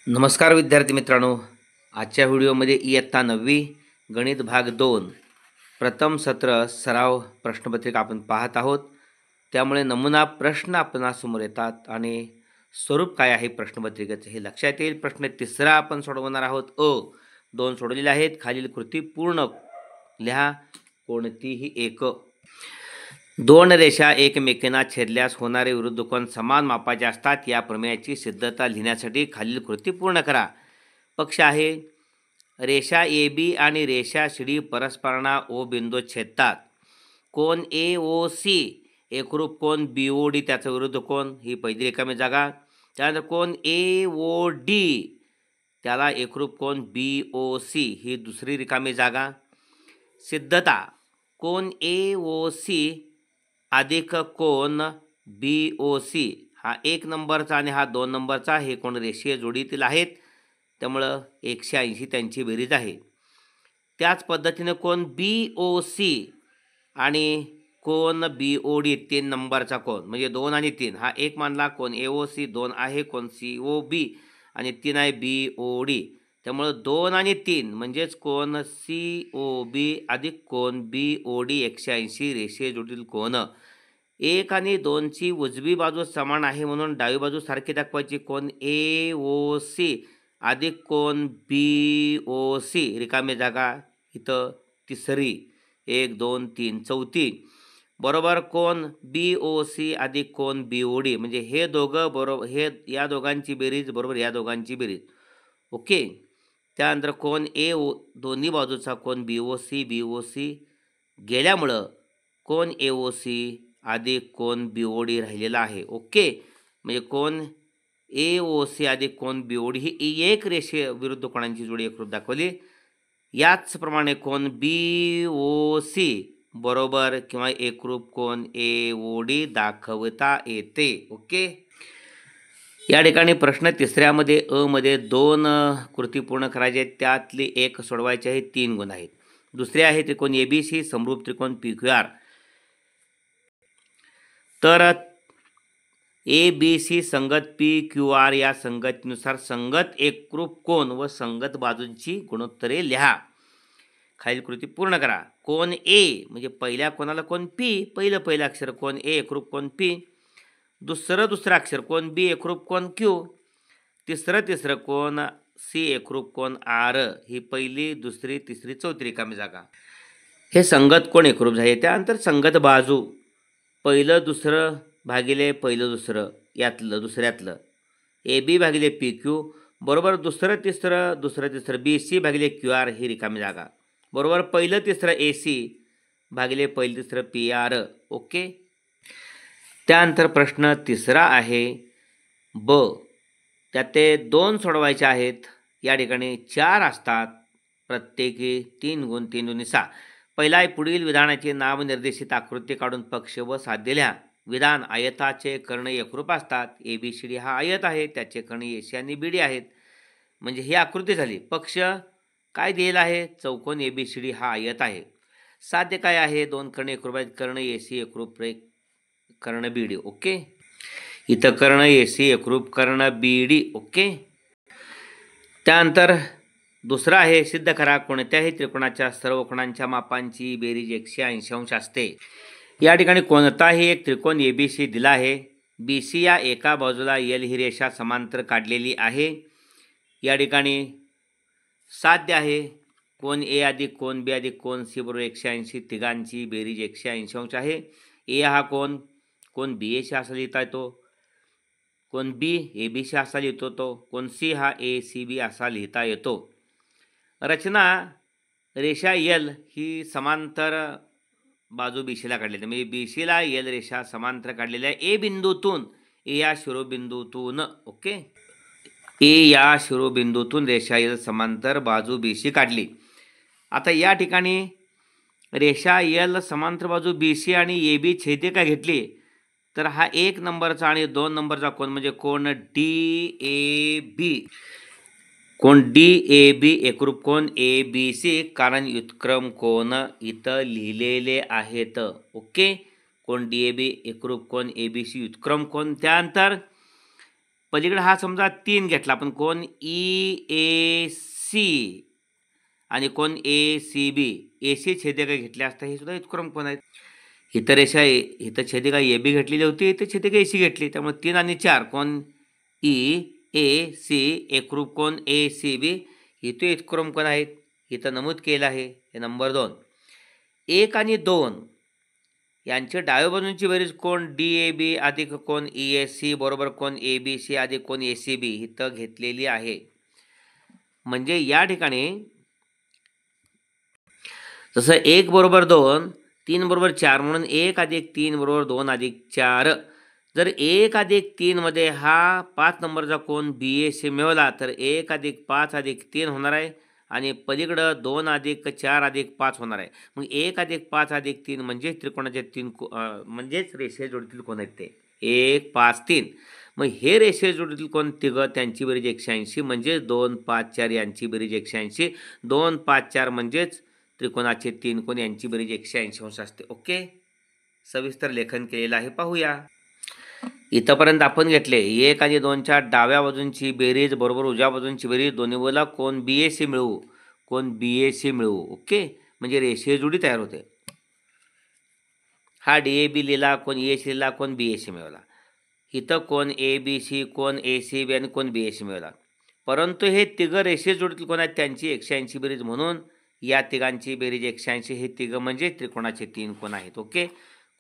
नमस्कार विद्यार्थी मित्रांनो, आजच्या व्हिडिओमध्ये इयत्ता 9वी गणित भाग 2 प्रथम सत्र सराव प्रश्नपत्रिका आपण पाहत आहोत. त्यामुळे नमुना प्रश्न आपणासमोर येतात आणि स्वरूप काय आहे प्रश्नपत्रिकेचं हे लक्षात येईल. प्रश्न तिसरा आपण सोडवणार आहोत. 2 सोडवलेले आहेत. खालील कृती पूर्ण लिहा. कोणतीही एक. 2 रेषा एकमेकांना छेदल्यास होणारे विरुद्ध कोन समान मापाचे असतात. या प्रमेयाची सिद्धता लिहिण्यासाठी खालील कृती पूर्ण करा. पक्ष आहे रेषा ए बी आणि रेषा सी डी परस्परांना ओ बिंदू छेदतात. कोन ए ओ सी एकरूप कोन बी ओ डी त्याचा विरुद्ध कोन ही पहिली रिकामी जागा. त्यानंतर कोन ए ओ डी त्याला एकरूप कोन बी ओ सी ही दुसरी रिकामी जागा. सिद्धता कोन ए ओ सी अधिक कोन बी ओ सी हा 1 नंबरचा आणि हा 2 नंबरचा हे कोण रेषीय जोडीतील आहेत. त्यामुळं 180 त्यांची बेरीज आहे. त्याच पद्धतीने कोन बी ओ सी आणि कोन बी ओ डी 3 नंबरचा कोन म्हणजे 2 आणि 3 हा 1 मानला. कोन ए ओ सी 2 आहे. कोन सी ओ बी आणि 3 आहे बी ओ डी. त्यामुळं 2 आणि 3 म्हणजेच कोन सी ओ बी अधिक कोन बी ओ डी 180 रेषीय जोडीतील कोन. 1 आणि 2 ची उजवी बाजू समान आहे म्हणून डावी बाजू सारखी दाखवायची. कोन ए ओ सी अधिक कोन बी ओ सी रिकामी जागा इथं तिसरी 1 2 3 चौथी बरोबर कोन बी ओ सी अधिक कोन बी ओ डी म्हणजे हे दोघं बरोबर हे या दोघांची बेरीज बरोबर या दोघांची बेरीज. ओके. त्यानंतर कोन ए ओ दोन्ही बाजूचा कोन बी ओ सी गेल्यामुळं कोन ए ओ सी अधिक कोन बी ओ डी राहिलेला आहे. ओके. म्हणजे कोन ए ओ सी अधिक कोन बी ओ डी ही एक रेषे विरुद्ध कोणांची जोडी एकरूप दाखवली. याचप्रमाणे कोन बी ओ सी बरोबर किंवा एकरूप कोन ए ओ डी दाखवता येते. ओके. या ठिकाणी प्रश्न तिसऱ्यामध्ये मध्ये 2 कृती पूर्ण करायचे आहेत. त्यातली एक सोडवायची आहे. 3 गुण आहेत. दुसरे आहे त्रिकोण ए बी सी समरूप त्रिकोण पी क्यू आर. तर ए बी सी संगत पी क्यू आर या संगतीनुसार संगत एकरूप कोन व संगत बाजूंची गुणोत्तरे लिहा. खालील कृती पूर्ण करा. कोन ए म्हणजे पहिल्या कोनाला कोन पी पहिलं अक्षर कोन ए एकरूप कोन पी. दुसरं अक्षर कोन बी एकरूप कोन क्यू. तिसरं कोन सी एकरूप कोन आर ही पहिली दुसरी तिसरी चौथी रिकामी जागा. हे संगत कोण एकरूप झाले. त्यानंतर संगत बाजू पहिलं दुसरं भागिले पहिलं दुसरं दुसऱ्यातलं ए बी भागिले पी क्यू बरोबर दुसरं तिसरं बी सी भागिले क्यू आर ही रिकामी जागा बरोबर पहिलं तिसरं ए सी भागिले पहिलं तिसरं पी आर. ओके. त्यानंतर प्रश्न तिसरा आहे ब. त्यात ते 2 सोडवायचे आहेत. या ठिकाणी 4 असतात. प्रत्येकी 3 गुण 3 दुनी 6. पहिला आहे पुढील विधानाचे नामनिर्देशित आकृती काढून पक्ष व साध्य लिहा. विधान आयताचे कर्ण एकरूप असतात. ए बी सी डी हा आयत आहे. त्याचे कर्ण ए सी आणि बी डी आहेत. म्हणजे ही आकृती झाली. पक्ष काय दिलेला आहे. चौकोन ए बी सी डी हा आयत आहे. साध्य काय आहे. 2 कर्ण एकरूप आहेत. कर्ण ए सी एकरूप कर्ण बी डी. ओके. इथं कर्ण ए सी एकरूप कर्ण बी डी. ओके. त्यानंतर दुसरा आहे सिद्ध करा कोणत्याही त्रिकोणाच्या सर्व कोणांच्या मापांची बेरीज 180 अंश असते. या ठिकाणी कोणताही एक त्रिकोण ए बी सी दिला आहे. बी सी या एका बाजूला एल ही रेषा समांतर काढलेली आहे. या ठिकाणी साध्य आहे कोन ए अधिक कोन बी अधिक कोन सी बरोबर 180 तिघांची बेरीज 180 अंश आहे. ए हा कोन बी ए सी असा लिहिता येतो. कोन बी ए बी सी असा लिहितो तो. कोन सी हा ए सी बी असा लिहिता येतो. रचना रेषा एल ही समांतर बाजू बी सीला काढलेली आहे. म्हणजे बी सीला एल रेषा समांतर काढलेल्या आहे. ए बिंदूतून ए या शिरोबिंदूतून. ओके. ए या शिरोबिंदूतून रेषा एल समांतर बाजू बी सी काढली. आता या ठिकाणी रेषा एल समांतर बाजू बी सी आणि ए बी छेदे का घेतली तर हा 1 नंबरचा आणि 2 नंबरचा कोन म्हणजे कोन D A B. Cone D A B एकरूप कोन ए बी सी कारण व्युत्क्रम कोन इथं लिहिलेले आहेत. Okay. Cone D A B एकरूप कोन ए बी सी व्युत्क्रम कोन. त्यानंतर पलीकडे हा समजा 3 घेतला आपण, कोण EAC आणि कोण ACB, AC छेदिका घेतले असता, हे सुद्धा हितक्रम कोण आहेत. इथं रेषा इथं छेदिका AB घेतलेली होती, इथं छेदिका AC घेतली, त्यामुळे 3 आणि 4 कोण EAC, एकरूप कोण ACB. इथे हितक्रम कोण आहेत, इथं नमूद केलं आहे. हे नंबर 2. 1 आणि 2 यांची डाव्या बाजूंची बेरीज कोण DAB अधिक कोण EAC बरोबर कोण ABC अधिक कोण ACB इथं घेतलेली आहे. म्हणजे या ठिकाणी जसं 1 बरोबर 2, 3 बरोबर 4, म्हणून 1 अधिक 3 बरोबर 2 अधिक 4. जर 1 अधिक 3 मध्ये हा 5 नंबरचा कोण BAC मिळवला तर 1 अधिक 5 अधिक 3 होणार आहे आणि पलीकडं 2 अधिक 4 अधिक 5 होणार आहे. मग 1 अधिक 5 अधिक 3 म्हणजे त्रिकोणाचे 3 म्हणजेच रेषे जोडीतील कोण आहेत ते 1, 5, 3. मग हे रेषे जोडीतील कोण तिघं त्यांची बेरीज 180 म्हणजे 2, 5, 4 यांची बेरीज 180. 2, 5, 4 म्हणजेच त्रिकोणाचे 3 कोण यांची बेरीज 180 अंश असते. ओके, सविस्तर लेखन केलेलं आहे, पाहूया. इथंपर्यंत आपण घेतले 1 आणि 2च्या डाव्या बाजूंची बेरीज बरोबर उजव्या बाजूंची बेरीज, दोन्ही बोला कोण BAC मिळवू, कोण BAC मिळवू. ओके, म्हणजे रेषीय जोडी तयार होते. हा DAB लिहिला, कोण EAC लिहिला, कोण BAC मिळवला. इथं कोण ABC, कोण ACB आणि कोण BAC मिळवला. परंतु हे तिघं रेषीय जोडीतील कोण आहेत त्यांची 180 बेरीज, म्हणून या तिघांची बेरीज 180. हे तिघं म्हणजे त्रिकोणाचे 3 कोण आहेत. ओके,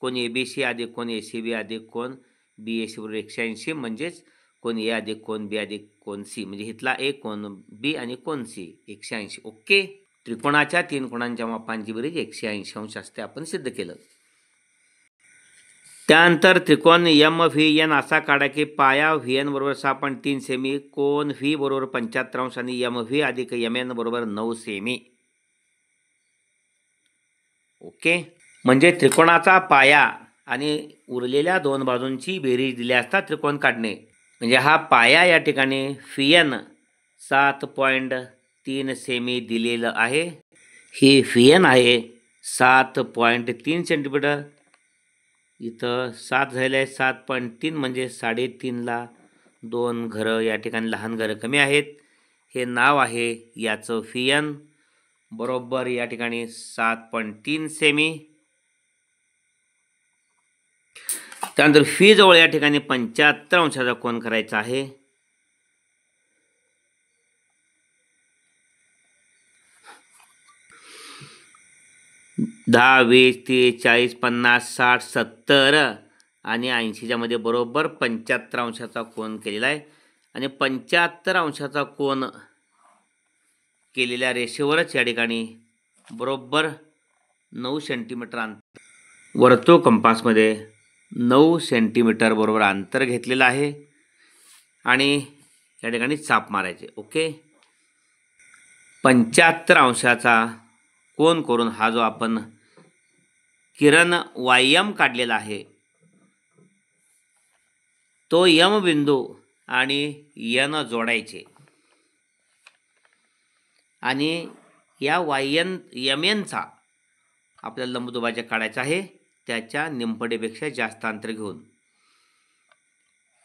कोण ABC अधिक कोण ACB अधिक कोण BAC बरोबर 180 म्हणजेच कोण A अधिक कोण B अधिक कोण C, म्हणजे इथला A कोण B आणि कोण C 180. ओके, त्रिकोणाच्या 3 कोणांच्या मापांची बेरीज 180 अंश असते, आपण सिद्ध केलं. त्यानंतर त्रिकोण MVN असा काढा की पाया VN बरोबर 6.3 सेमी, कोण V बरोबर 75 अंश आणि MV अधिक MN बरोबर 9 सेमी. ओके, म्हणजे त्रिकोणाचा पाया आणि उरलेल्या 2 बाजूंची बेरीज दिली असता त्रिकोण काढणे. म्हणजे हा पाया या ठिकाणी VN 7.3 सेमी दिलेलं आहे. ही VN आहे 7.3 सेंटीमीटर. इथं 7 झालेलं आहे, 7.3 म्हणजे 3.5ला 2 घरं, या ठिकाणी लहान घरं कमी आहेत. हे नाव आहे याचं VN बरोबर या ठिकाणी 7.3 सेमी. त्यानंतर फी जवळ या ठिकाणी 75 अंशाचा कोन करायचा आहे. दहा, 20, 30, 40, 50, 60, 70 आणि 80च्या मध्ये बरोबर 75 अंशाचा कोन केलेला आहे. आणि 75 अंशाचा कोन केलेल्या रेषेवरच या ठिकाणी बरोबर 9 सेंटीमीटर अंतर, वर्तुळ कंपासमध्ये 9 सेंटीमीटर बरोबर अंतर घेतलेलं आहे आणि या ठिकाणी चाप मारायचे. ओके, 75 अंशाचा कोन करून हा जो आपण किरण YM काढलेला आहे तो M बिंदू आणि N जोडायचे आणि या MN चा आपल्याला लंबदुभाजक काढायचा आहे. त्याच्या निमपटेपेक्षा जास्त अंतर घेऊन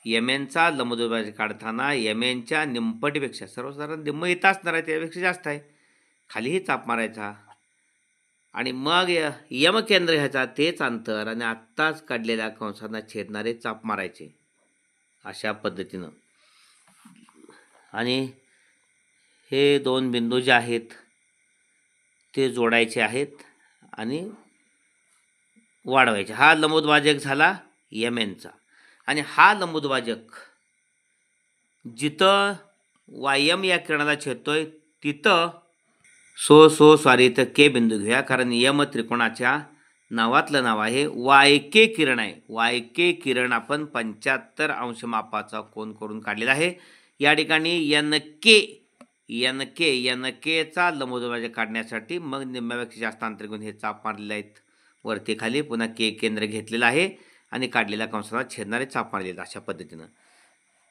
MN चा लंबदुभाजक काढताना MN च्या निमपटेपेक्षा, सर्वसाधारण निम्म इथं असणार आहे, त्यापेक्षा जास्त आहे, खालीही चाप मारायचा आणि मग यम केंद्र घ्यायचा, तेच अंतर आणि आत्ताच काढलेल्या कंसांना छेदणारे चाप मारायचे अशा पद्धतीनं. आणि हे 2 बिंदू जे आहेत ते जोडायचे आहेत आणि वाढवायचे. हा लंबदुभाजक झाला MN चा आणि हा लंबदुभाजक जिथं YM या किरणाला छेदतोय तिथं सॉरी इथं K बिंदू घेऊया, कारण यम त्रिकोणाच्या नावातलं नाव आहे. YK किरण आहे. YK किरण आपण 75 अंश मापाचा कोन करून काढलेला आहे. या ठिकाणी NK चा लंबदुभाजक काढण्यासाठी मग निम्म्यापेक्षा जास्त अंतर घेऊन हे चाप मारलेले आहेत वरती खाली, पुन्हा K केंद्र घेतलेलं आहे आणि काढलेल्या कंसाला छेदणारे चाप मारलेले अशा पद्धतीनं.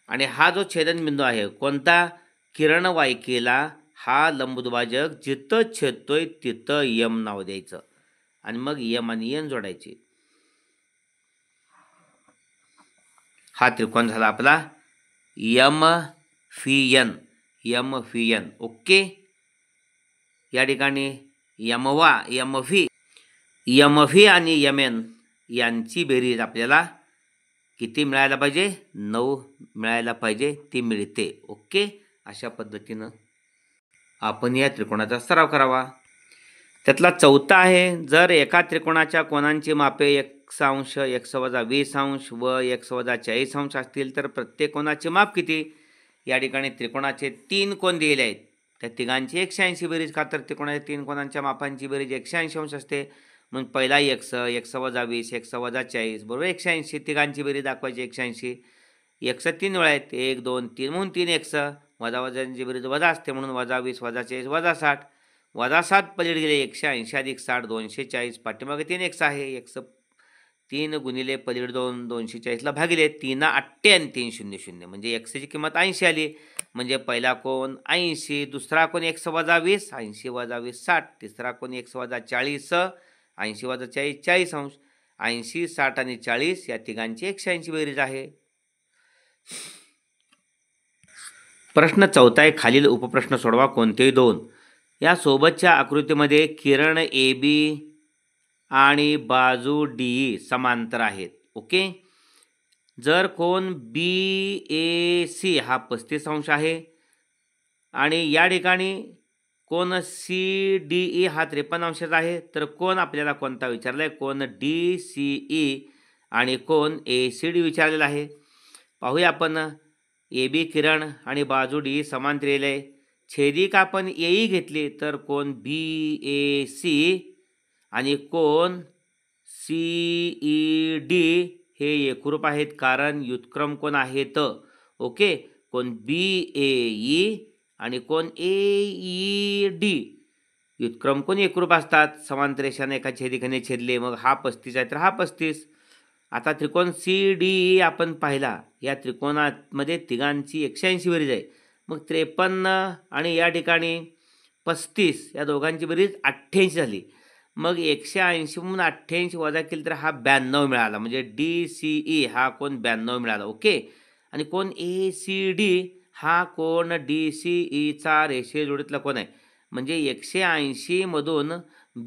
आणि हा जो छेदन बिंदू आहे कोणता, किरण YK ला हा लंबदुभाजक जिथं छेदतोय तिथं M नाव द्यायचं आणि मग M आणि N जोडायचे. हा त्रिकोण झाला आपला M F N, M F N. Okay. या ठिकाणी यमवा, यमफी, यमफी आणि यमेन यांची बेरीज आपल्याला किती मिळायला पाहिजे? 9 मिळायला पाहिजे. ती मिळते. ओके. अशा पद्धतीनं आपण या त्रिकोणाचा सराव करावा. त्यातला चौथा आहे, जर एका त्रिकोणाच्या कोनांची मापे x अंश, x वजा 20 अंश व x वजा 40 अंश असतील तर प्रत्येक कोनाचे माप किती? या ठिकाणी त्रिकोणाचे 3 कोन दिलेले आहेत. त्या तिघांची 180 बेरीज. का तर त्रिकोणाच्या 3 कोनांच्या मापांची बेरीज 180 अंश असते. म्हणून पहिला x वजा 20, x वजा 40 बरोबर 180. तिघांची बेरीज दाखवायची 180. x 3 वेळा आहेत, 1 2 3 म्हणून 3x. वजा वजांची बेरीज वजा असते म्हणून वजा 20 वजा 40 वजा 60. वजा 7 पलीकडे गेले 180 अधिक 60 240. पाठीमागे 3x आहे. x 3 गुणिले पलीकडे 2 240ला भागिले 3 8 आणि 3 0 0 म्हणजे x ची किंमत 80 आली. म्हणजे पहिला कोन 80, दुसरा कोन x वजा 20, 80 वजा 20 60, तिसरा कोन x वजा 40, 80 वजा 40 40 अंश. 80 60 आणि 40 या तिघांची 180 बेरीज आहे. प्रश्न चौथा आहे, खालील उपप्रश्न सोडवा. कोणतेही दोन. या सोबतच्या आकृतीमध्ये किरण ए बी आणि बाजू डी समांतर आहेत. ओके. जर कोन बी ए सी हा 35 अंश आहे आणि या ठिकाणी कोन सी डी ई हा 53 अंशाचा आहे, तर कोन आपल्याला कोणता विचारला आहे? कोन डी सी ई आणि कोन ए सी डी विचारलेला आहे. पाहूया आपण. ए बी किरण आणि बाजू डी समांतर आहे. छेदिका आपण ए घेतली तर कोन बी ए सी आणि कोन सी ई डी हे एकरूप आहेत, कारण व्युत्क्रम कोन आहेत. ओके. कोन बी ए ई आणि कोन ए ई डी व्युत्क्रम कोन एकरूप असतात. समांतर रेषाने एका छेदिकेने छेदले, मग हा 35 आहे तर हा 35. आता त्रिकोण सी डी ई आपण पाहिला. या त्रिकोणामध्ये तिघांची 180 बेरीज आहे. मग 53 आणि या ठिकाणी 35 या दोघांची बेरीज 88 झाली. मग 180 म्हणून 88 वजा केली तर हा 92 मिळाला. म्हणजे डी सी ई हा कोन 92 मिळाला. ओके. आणि कोन ए सी डी हा कोन डी सी ईचा रेषीय जोडीतला कोन आहे. म्हणजे 180 मधून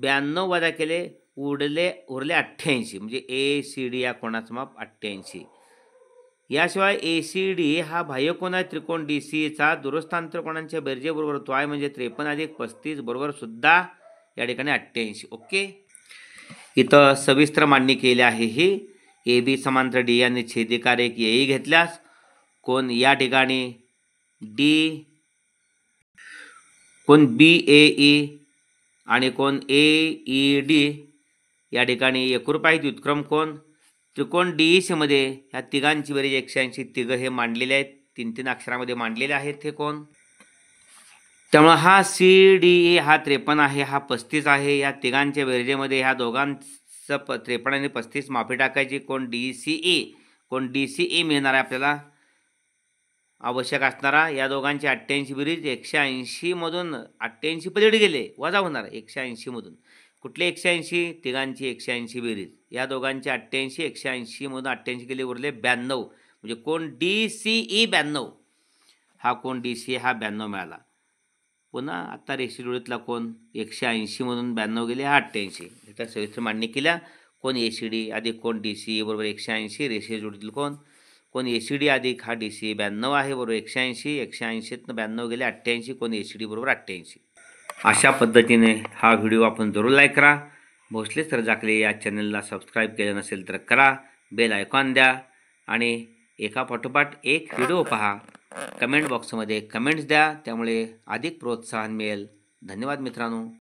92 वजा केले, उरले 88. म्हणजे ए सी डी या कोणाचं माप 88. याशिवाय ए सी डी हा बाह्य कोन आहे त्रिकोण डी सी चा. दूरस्थांतर कोणांच्या बेरजेबरोबर तो आहे, म्हणजे 53 अधिक 35 बरोबर सुद्धा या ठिकाणी 88. ओके. इथं सविस्तर मांडणी केली आहे. ही ए बी समांतर डी आणि छेदिका रेख ए घेतल्यास कोन या ठिकाणी डी, कोन बी ए ई आणि कोन ए ई डी या ठिकाणी एकरूप आहेत, व्युत्क्रम कोन. त्रिकोण डी सी मध्ये ह्या तिघांची बेरीज 180. तिघं हे मांडलेले आहेत, 3-3 अक्षरामध्ये मांडलेले आहेत हे कोन. त्यामुळे हा सी डी ई हा 53 आहे, हा 35 आहे. या तिघांच्या बेरजेमध्ये ह्या दोघांचं 53 आणि 35 माफी टाकायची. कोन डी सी ई मिळणार आहे आपल्याला आवश्यक असणारा. या दोघांची 88 बेरीज 180 मधून 88 पलीकडे गेले, वजा होणार 180 मधून. कुठले 180? तिघांची 180 बेरीज. या दोघांची 88, 180 मधून 88 गेले, उरले 92. म्हणजे कोन डी सी ई 92. हा कोन डी सी हा 92 मिळाला. पुन्हा आता रेषीय जोडीतला कोन 180 मधून 92 गेले, हा 88. इथं सविस्तर मांडणी केल्या. कोन ए सी डी अधिक कोन डी सी ई बरोबर 180. रेषीय जोडीतील कोन कोन ए सी डी अधिक हा डी सी 92 आहे बरोबर 180. 180तनं 92 गेले 88. कोन ए सी डी बरोबर 88. अशा पद्धतीने हा व्हिडिओ आपण जरूर लाईक करा. भोसले सर जाकले या चॅनलला सबस्क्राईब केलं नसेल तर करा. बेल आयकॉन द्या आणि एका पाठोपाठ एक व्हिडिओ पहा. कमेंट बॉक्समध्ये कमेंट्स द्या, त्यामुळे अधिक प्रोत्साहन मिळेल. धन्यवाद मित्रांनो.